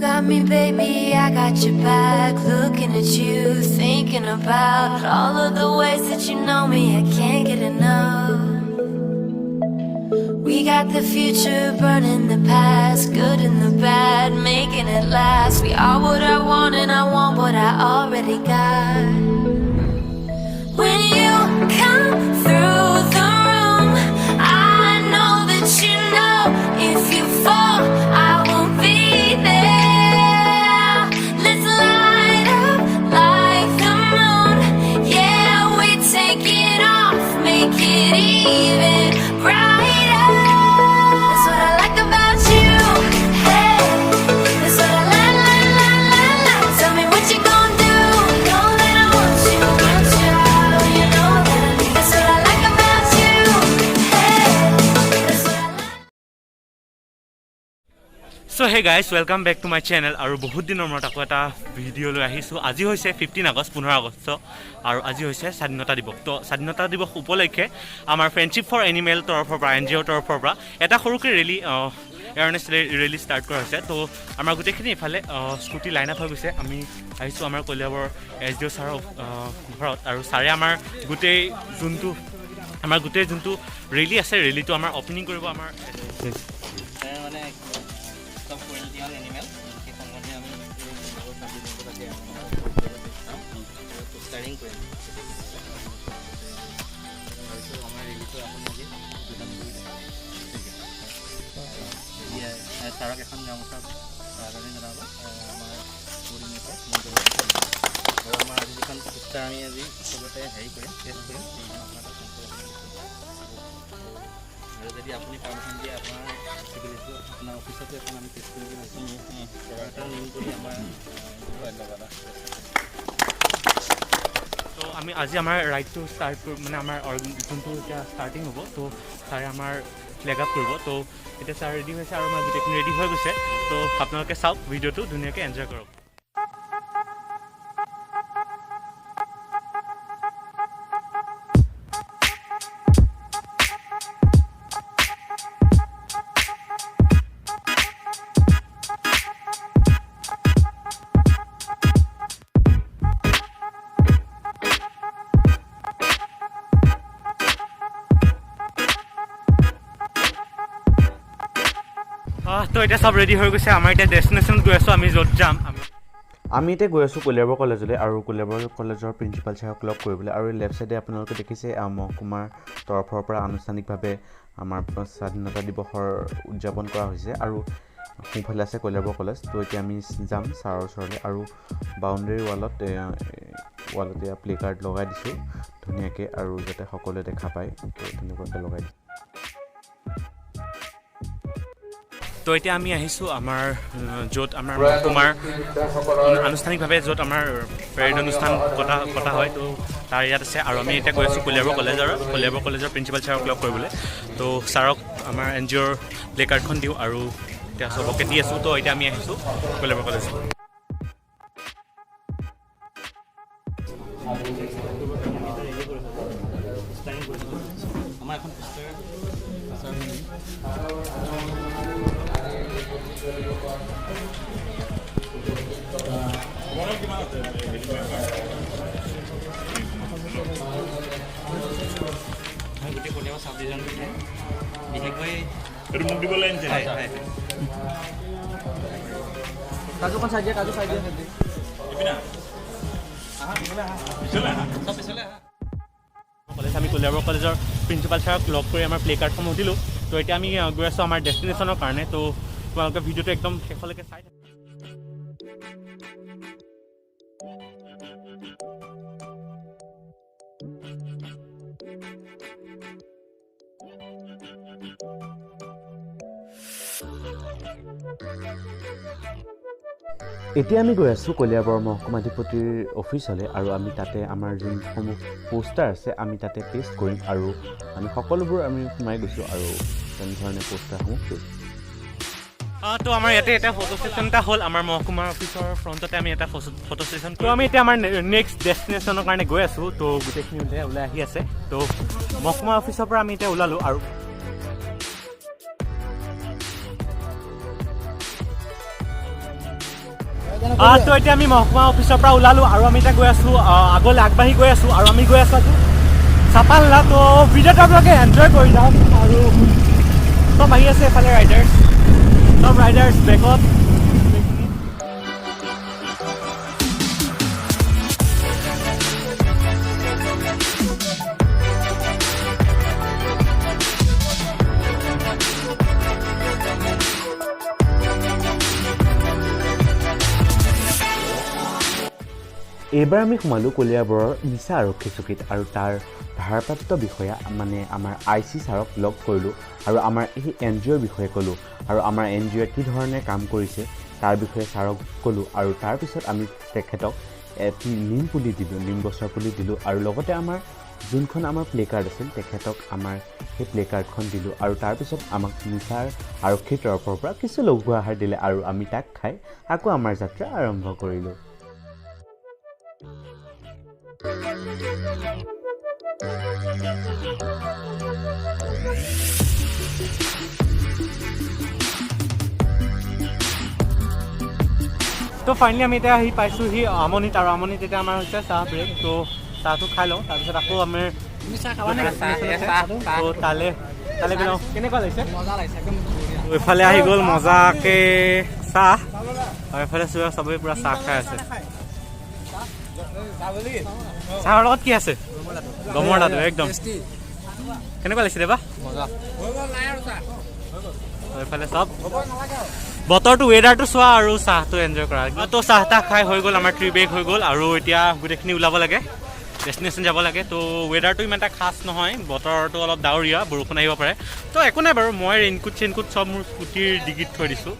got me, baby, I got your back. Looking at you, thinking about all of the ways that you know me. I can't get enough. We got the future burning the past, good and the bad, making it last. We are what I want and I want what I already got. When you come through the room, I know that you know if you fall, I won't be there. Let's light up like the moon. Yeah, we take it off, make it even brighter. That's what I like about you. Hey, that's what I like. Tell me what you gonna do. Know that I want you. You know that I need. That's what I like about you. Hey, that's what I like. So hey guys, welcome back to my channel. আৰু বহুত দিনৰ মূৰত আকৌ এটা video' লৈ আহিছোঁ। আজি হৈছে 15 আগষ্ট 15 আগষ্ট আৰু আজি হৈছে স্বাধীনতা দিৱস। তো স্বাধীনতা দিৱস উপলক্ষে আমাৰ ফ্ৰেণ্ডশ্বিপ ফৰ এনিমেল তৰফৰ পৰা NGOৰ তৰফৰ পৰা এটা সৰুকৈ ৰেলী এৱাৰনেছ ৰেলী ষ্টাৰ্ট কৰা হৈছে। তো আমাৰ গোটেইখিনি ইফালে স্কুটি লাইন আপ হৈ গৈছে। আমি আহিছোঁ আমাৰ কলিয়াবৰ SDO ছাৰৰ ঘৰত আৰু ছাৰে আমাৰ গোটেই যোনটো ৰেলী আছে ৰেলীটো আমাৰ অপেনিং কৰিব। আমাৰ মানে সব cruelty on animal के संबंध में हम स्टार्टिंग करें तो हमारे लिए तो अपन मुझे ये सारा के संग जमसम सारा ने जनाब हमारे पूरी में और हमारा जिकन पुस्ता আমি আজি সবতে হেৰি কৰিম টেষ্ট কৰিম আৰু যদি আপুনি পাৰমিশন দিয়ে আপোনাৰ আপোনাৰ অফিসতে এখন আমি টেষ্ট কৰি আছো এটা নিউ কৰি আমাৰ ধন্যবাদ। তো আমি আজি আমাৰ ৰাইডটো ষ্টাৰ্ট মানে আমাৰ যোনটো এতিয়া ষ্টাৰ্টিং হ'ব। তো ছাৰে আমাৰ ফ্লেগ আপ কৰিব। তো এতিয়া ছাৰ ৰেডি হৈছে আৰু আমাৰ গোটেইখিনি ৰেডি হৈ গৈছে। তো আপোনালোকে চাওক ভিডিঅ'টো ধুনীয়াকৈ এনজয় কৰক। তো এতিয়া সব ৰেডি হৈ গৈছে। আমাৰ এতিয়া ডেষ্টিনেশ্যনত গৈ আছোঁ। আমি য'ত যাম আমি এতিয়া গৈ আছোঁ কলিয়াবৰ কলেজলৈ আৰু কলিয়াবৰ কলেজৰ প্ৰিন্সিপাল ছাৰক লগ কৰিবলৈ। আৰু লেফ্ট চাইডে আপোনালোকে দেখিছে মহকুমাৰ তৰফৰ পৰা আনুষ্ঠানিকভাৱে আমাৰ স্বাধীনতা দিৱসৰ উদযাপন কৰা হৈছে আৰু সোঁফালে আছে কলিয়াবৰ কলেজ। তো এতিয়া আমি যাম ছাৰৰ ওচৰলৈ আৰু বাউণ্ডেৰী ৱালত এয়া প্লে কাৰ্ড লগাই দিছোঁ ধুনীয়াকৈ আৰু যাতে সকলোৱে দেখা পায় তেনেকুৱাকৈ লগাই দিছোঁ। তো এতিয়া আমি আহিছোঁ আমাৰ য'ত আমাৰ মহকুমাৰ আনুষ্ঠানিকভাৱে য'ত আমাৰ পেৰেড অনুষ্ঠান পতা হয়। তো তাৰ ইয়াত আছে আৰু আমি এতিয়া গৈ আছোঁ কলিয়াবৰ কলেজৰ প্ৰিন্সিপাল ছাৰক লগ কৰিবলৈ। তো ছাৰক আমাৰ NGOৰ প্লে কাৰ্ডখন দিওঁ আৰু এতিয়া চবকে দি আছোঁ। তো এতিয়া আমি আহিছোঁ কলিয়াবৰ কলেজ। আমাৰ এখন গোটেই কলিয়াবৰ চাব ডিভিজন বিশেষকৈ এইটো মোক দিবলৈ আনিছে। কাজুখন চাই দিয়া, কাজু চাই দিয়া কলেজ আমি কলিয়াবৰ কলেজৰ প্ৰিন্সিপাল ছাৰক লগ কৰি আমাৰ প্লে কাৰ্ডসমূহ দিলোঁ। তো এতিয়া আমি গৈ আছোঁ আমাৰ ডেষ্টিনেশ্যনৰ কাৰণে। তো তোমালোকে ভিডিঅ'টো একদম শেষলৈকে চাই থাকক। এতিয়া আমি গৈ আছোঁ কলিয়াবৰ মহকুমাধিপতিৰ অফিচলৈ আৰু আমি তাতে আমাৰ যোনসমূহ পোষ্টাৰ আছে আমি তাতে পেষ্ট কৰিম আৰু আমি সকলোবোৰ আমি সোমাই গৈছোঁ আৰু তেনেধৰণে পোষ্টাৰসমূহ পেষ্ট। তো আমাৰ ইয়াতে এটা ফটো ছেশ্যন এটা হ'ল আমাৰ মহকুমাৰ অফিচৰ ফ্ৰণ্টতে আমি এটা ফটো ছেশ্যন। তো আমি এতিয়া আমাৰ নেক্সট ডেষ্টিনেশ্যনৰ কাৰণে গৈ আছোঁ। তো গোটেইখিনি ওলাই আহি আছে। তো মহকুমা অফিচৰ পৰা আমি এতিয়া ওলালোঁ আৰু তো এতিয়া আমি মহকুমা অফিচৰ পৰা ওলালোঁ আৰু আমি এতিয়া গৈ আছোঁ আগলৈ আগবাঢ়ি গৈ আছোঁ আৰু আমি গৈ আছোঁ চাপানলা। তো ভিডিঅ'টো আপোনালোকে এনজয় কৰি যাওক আৰু চব আহি আছে এফালে ৰাইডাৰ্ছ, চব ৰাইডাৰ্ছ বেগত। এইবাৰ আমি সোমালোঁ কলিয়াবৰৰ নিচা আৰক্ষী চকীত আৰু তাৰ ভাৰপ্ৰাপ্ত বিষয়া মানে আমাৰ IC ছাৰক লগ কৰিলোঁ আৰু আমাৰ এই NGOৰ বিষয়ে ক'লোঁ আৰু আমাৰ NGOয়ে কি ধৰণে কাম কৰিছে তাৰ বিষয়ে ছাৰক ক'লোঁ আৰু তাৰপিছত আমি তেখেতক এটি নিম পুলি দিলোঁ, নিম গছৰ পুলি দিলোঁ আৰু লগতে আমাৰ যোনখন আমাৰ প্লে কাৰ্ড আছিল তেখেতক আমাৰ সেই প্লে কাৰ্ডখন দিলোঁ আৰু তাৰপিছত আমাক নিচাৰ আৰক্ষীৰ তৰফৰ পৰা কিছু লঘু আহাৰ দিলে আৰু আমি তাক খাই আকৌ আমাৰ যাত্ৰা আৰম্ভ কৰিলোঁ। তো ফাইনেলি আমি এতিয়া আহি পাইছোঁহি আমনিত আৰু আমনিত এতিয়া আমাৰ হৈছে চাহ ব্ৰেক। তো চাহটো খাই লওঁ তাৰপিছত আকৌ আমাৰ তালে গ'লোঁ। কেনেকুৱা লাগিছে? এইফালে আহি গ'ল মজাকৈ চাহ আৰু এইফালে চবেই পূৰা চাহ খাই আছে। চাহৰ লগত কি আছে? গমৰ লাডু একদম। কেনেকুৱা লাগিছে দেবা? এইফালে চব বতৰটো ৱেডাৰটো চোৱা আৰু চাহটো এনজয় কৰা। তো চাহ তাহ খাই হৈ গ'ল, আমাৰ ট্ৰি বেক হৈ গ'ল আৰু এতিয়া গোটেইখিনি ওলাব লাগে, ডেষ্টিনেশ্যন যাব লাগে। তো ৱেডাৰটো ইমান এটা খাচ নহয়, বতৰটো অলপ ডাৱৰীয়া, বৰষুণ আহিব পাৰে। তো একো নাই বাৰু, মই ৰেইনকোট চেইনকোট চব মোৰ স্কুটিৰ ডিগিত থৈ দিছোঁ।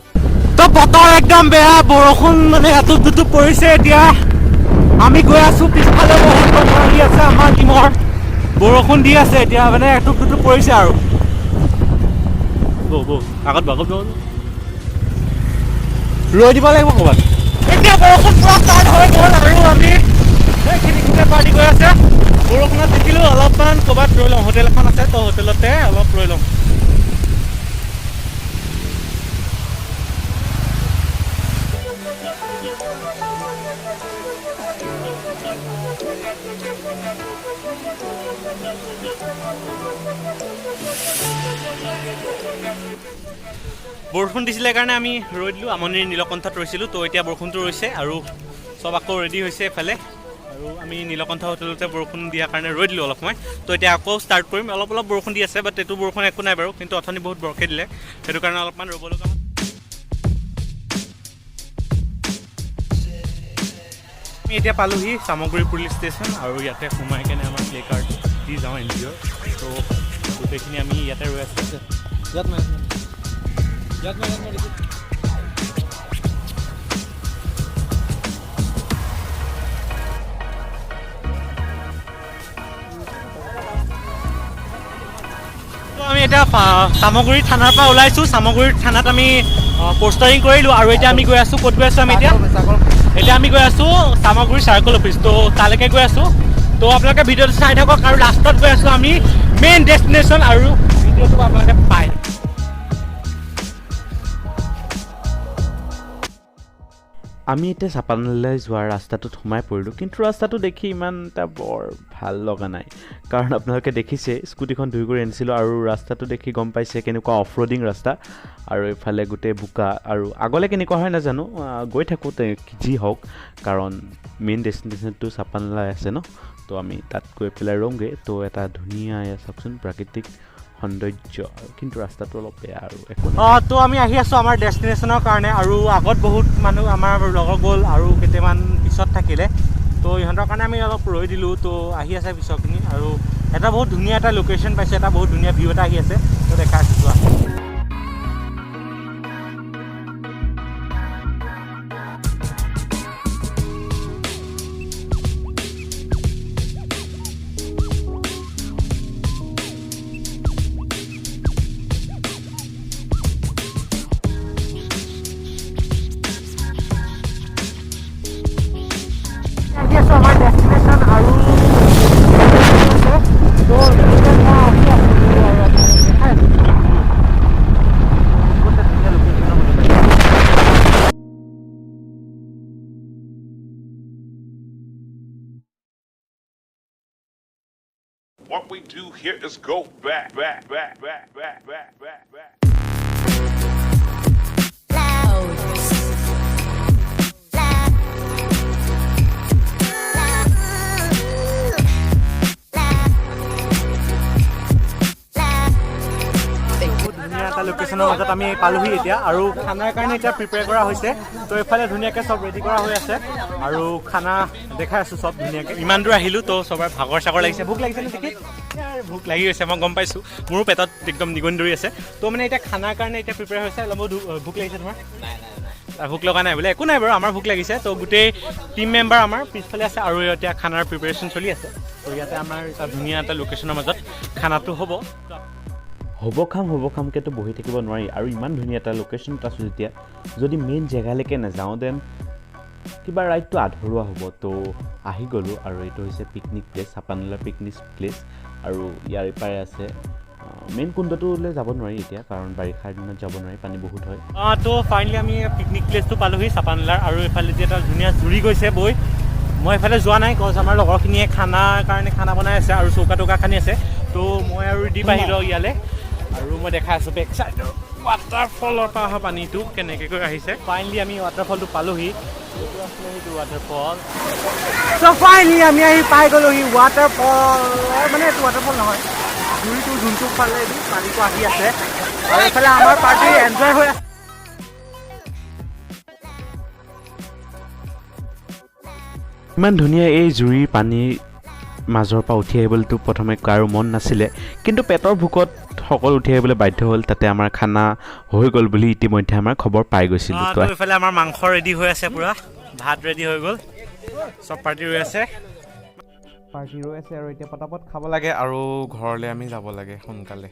তো বতৰ একদম বেয়া, বৰষুণ মানে এটুপ দুটুপ পৰিছে। এতিয়া আমি গৈ আছোঁ পিছফালে বহুত বতৰ আহি আছে, আমাৰ টিমৰ বৰষুণ দি আছে এতিয়া মানে এটুপ দুটুপ পৰিছে আৰু আগত ৰৈ দিব লাগিব ক'ৰবাত। এতিয়া বৰষুণ পুৰা ষ্টাৰ্ট হৈ গ'ল আৰু আমি সেইখিনি গোটেই পাৰ্টি গৈ আছে। বৰষুণত দেখিলোঁ অলপমান ক'ৰবাত ৰৈ লওঁ, হোটেল এখন আছে তো হোটেলতে অলপ ৰৈ লওঁ। বৰষুণ দিছিলে কাৰণে আমি ৰৈ দিলোঁ, আমনিৰ নীলকণ্ঠত ৰৈছিলোঁ। তো এতিয়া বৰষুণটো ৰৈছে আৰু চব আকৌ ৰেডি হৈছে এফালে আৰু আমি নীলকণ্ঠ হোটেলতে বৰষুণ দিয়াৰ কাৰণে ৰৈ দিলোঁ অলপ সময়। তো এতিয়া আকৌ ষ্টাৰ্ট কৰিম। অলপ বৰষুণ দি আছে, বাট এইটো বৰষুণ একো নাই বাৰু, কিন্তু অথনি বহুত বৰষে দিলে, সেইটো কাৰণে অলপমান ৰ'ব লগা হ'ল। আমি এতিয়া পালোঁহি চামগুৰি পুলিচ ষ্টেচন আৰু ইয়াতে সোমাই কেনে আমাৰ প্লে কাৰ্ড দি যাওঁ NGOৰ। তো গোটেইখিনি আমি ইয়াতে ৰৈ আছোঁ। আমি এতিয়া চামগুৰি থানাৰ পৰা ওলাইছোঁ। চামগুৰি থানাত আমি পোষ্টাৰিং কৰিলোঁ আৰু এতিয়া আমি গৈ আছোঁ, ক'ত গৈ আছোঁ আমি এতিয়া আমি গৈ আছোঁ চামগুৰি চাৰ্কল অফিচ। তো তালৈকে গৈ আছোঁ। তো আপোনালোকে ভিডিঅ'টো চাই থাকক আৰু লাষ্টত গৈ আছোঁ আমি মেইন ডেষ্টিনেশ্যন আৰু ভিডিঅ'টো আপোনালোকে পায়। আমি এতিয়া চাপানালালৈ যোৱাৰ ৰাস্তাটোত সোমাই পৰিলোঁ, কিন্তু ৰাস্তাটো দেখি ইমান এটা বৰ ভাল লগা নাই, কাৰণ আপোনালোকে দেখিছে স্কুটিখন ধুই কৰি আনিছিলোঁ আৰু ৰাস্তাটো দেখি গম পাইছে কেনেকুৱা অফ ৰোডিং ৰাস্তা আৰু এইফালে গোটেই বোকা আৰু আগলৈ কেনেকুৱা হয় নাজানো, গৈ থাকোঁ যি হওক, কাৰণ মেইন ডেষ্টিনেশ্যনটো চাপানালাই আছে ন। তো আমি তাত গৈ পেলাই ৰওঁগৈ। তো এটা ধুনীয়া চাওকচোন প্ৰাকৃতিক সৌন্দৰ্য, কিন্তু ৰাস্তাটো অলপ বেয়া আৰু তো আমি আহি আছোঁ আমাৰ ডেষ্টিনেশ্যনৰ কাৰণে আৰু আগত বহুত মানুহ আমাৰ লগৰ গ'ল আৰু কেইটামান পিছত থাকিলে। তো ইহঁতৰ কাৰণে আমি অলপ ৰৈ দিলোঁ। তো আহি আছে পিছৰখিনি আৰু এটা বহুত ধুনীয়া এটা লোকেশ্যন পাইছে, এটা বহুত ধুনীয়া ভিউ এটা আহি আছে। তো দেখা আছোঁ যোৱা। আমাৰ ডেষ্টিনেশ্যন আৰু তো what we do here is go back. এটা লোকেশ্যনৰ মাজত আমি পালোহি এতিয়া আৰু খানাৰ কাৰণে এতিয়া প্ৰিপেয়াৰ কৰা হৈছে তো এইফালে ধুনীয়াকৈ চব ৰেডি কৰা হৈ আছে আৰু খানা দেখাই আছোঁ চব ধুনীয়াকৈ ইমান দূৰ আহিলোঁ তো চবৰে ভাগৰ চাগৰ লাগিছে ভোক লাগিছে নে দেখি ভোক লাগি গৈছে মই গম পাইছোঁ মোৰো পেটত একদম নিগনি ধৰি আছে তো মানে এতিয়া খানাৰ কাৰণে এতিয়া প্ৰিপেয়াৰ হৈছে অলপ ভোক লাগিছে তোমাৰ ভোক লগা নাই বোলে একো নাই বাৰু আমাৰ ভোক লাগিছে তো গোটেই টিম মেম্বাৰ আমাৰ পিছফালে আছে আৰু এতিয়া খানাৰ প্ৰিপেৰেশ্যন চলি আছে তো ইয়াতে আমাৰ এটা ধুনীয়া এটা লোকেশ্যনৰ মাজত খানাটো হ'ব হ'ব খামকেতো বহি থাকিব নোৱাৰি আৰু ইমান ধুনীয়া এটা লোকেশ্যনত আছোঁ যেতিয়া যদি মেইন জেগালৈকে নাযাওঁ দেন কিবা ৰাইডটো আধৰুৱা হ'ব তো আহি গ'লোঁ আৰু এইটো হৈছে picnic place Chapanala picnic place আৰু ইয়াৰ ইপাৰে আছে মেইন কুণ্ডটোলৈ যাব নোৱাৰি এতিয়া কাৰণ বাৰিষাৰ দিনত যাব নোৱাৰি পানী বহুত হয় তো ফাইনেলি আমি পিকনিক প্লেচটো পালোহি চাপানালাৰ আৰু এইফালে যে এটা ধুনীয়া জুৰি গৈছে বৈ মই এইফালে যোৱা নাই কজ আমাৰ লগৰখিনিয়ে খানাৰ কাৰণে খানা বনাই আছে আৰু চৌকা টৌকা খানি আছে তো মই আৰু দীপ আহিলোঁ ইয়ালৈ আৰু মই দেখাই আছোঁ বেক চাইডৰ ৱাটাৰফলৰ পৰা অহা পানীটো কেনেকৈ কৰি আহিছে ফাইনেলি আমি ৱাটাৰফলটো পালোহি এইটো আছিলে সেইটো ৱাটাৰফল চ' ফাইনেলি আমি আহি পাই গ'লোহি ৱাটাৰফল মানে এইটো ৱাটাৰফল নহয় জুৰিটো যোনটো ফালে পানীটো আহি আছে আৰু এইফালে আমাৰ পাৰ্টি এনজয় হৈ আছে ইমান ধুনীয়া এই জুৰিৰ পানীৰ মাজৰ পৰা উঠি আহিবলৈতো প্ৰথমে কাৰো মন নাছিলে কিন্তু পেটৰ ভোকত সকলো উঠি আহিবলৈ বাধ্য হ'ল তাতে আমাৰ খানা হৈ গ'ল বুলি ইতিমধ্যে আমাৰ খবৰ পাই গৈছিলোঁ তো এইফালে আমাৰ মাংস ৰেডি হৈ আছে পুৰা ভাত ৰেডি হৈ গ'ল চব পাৰ্টি ৰৈ আছে আৰু এতিয়া পটাপট খাব লাগে আৰু ঘৰলৈ আমি যাব লাগে সোনকালে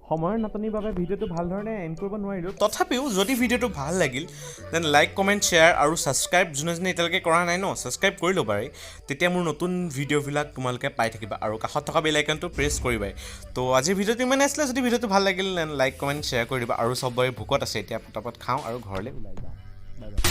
সময়ৰ নাটনিৰ বাবে ভিডিঅ'টো ভাল ধৰণে এণ্ড কৰিব নোৱাৰিলোঁ তথাপিও যদি ভিডিঅ'টো ভাল লাগিল দেন লাইক কমেণ্ট শ্বেয়াৰ আৰু ছাবস্ক্ৰাইব যোনে এতিয়ালৈকে কৰা নাই ন ছাবস্ক্ৰাইব কৰি ল'বা তেতিয়া মোৰ নতুন ভিডিঅ'বিলাক তোমালোকে পাই থাকিবা আৰু কাষত থকা বেল আইকনটো প্ৰেছ কৰিবাই তো আজিৰ ভিডিঅ'টো ইমানে আছিলে যদি ভিডিঅ'টো ভাল লাগিল দেন লাইক কমেণ্ট শ্বেয়াৰ কৰি দিবা আৰু চবৰে ভোকত আছে এতিয়া পটাপট খাওঁ আৰু ঘৰলৈ ওলাই যাওঁ বাই বাই